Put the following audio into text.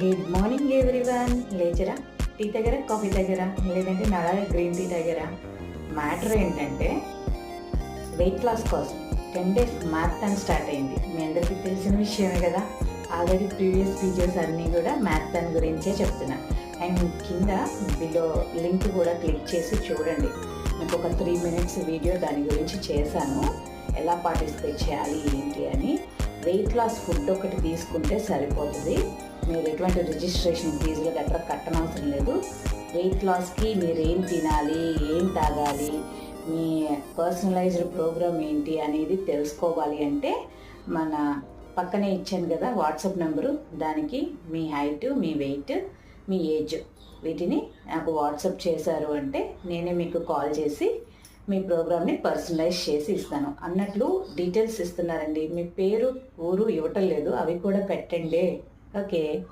Good morning everyone. లేచరా? Tea తాగారా? Coffee తాగారా? లేదంటే నడాలి గ్రీన్ టీ తాగారా? మ్యాటర్ ఏంటంటే వెయిట్ లాస్ కోసం 10 days మ్యారథాన్ స్టార్ట్ అయింది. మీ అందరికీ తెలిసిన విషయమే కదా. ఆల్రెడీ ప్రీవియస్ వీడియోస్ అన్నీ కూడా మ్యారథాన్ గురించే చెప్తున్నా. అండ్ కింద బిలో లింక్ కూడా క్లిక్ చేసి చూడండి. మీకు ఒక 3 minutes వీడియో దాని గురించి చేశాను, ఎలా పార్టిసిపేట్ చేయాలి ఏంటి అని. వెయిట్ లాస్ ఫుడ్ ఒకటి తీసుకుంటే సరిపోతుంది. మీరు ఎటువంటి రిజిస్ట్రేషన్ ఫీజులు గట్రా కట్టనవసరం లేదు. వెయిట్ లాస్కి మీరు ఏం తినాలి, ఏం తాగాలి, మీ పర్సనలైజ్డ్ ప్రోగ్రామ్ ఏంటి అనేది తెలుసుకోవాలి అంటే మన పక్కనే ఇచ్చాను కదా వాట్సాప్ నెంబరు, దానికి మీ హైట్, మీ వెయిట్, మీ ఏజ్ వీటిని నాకు వాట్సాప్ చేశారు అంటే నేనే మీకు కాల్ చేసి మీ ప్రోగ్రామ్ని పర్సనలైజ్ చేసి ఇస్తాను. అన్నట్లు డీటెయిల్స్ ఇస్తున్నారండి. మీ పేరు, ఊరు ఇవ్వటం లేదు, అవి కూడా పెట్టండి. ఓకే.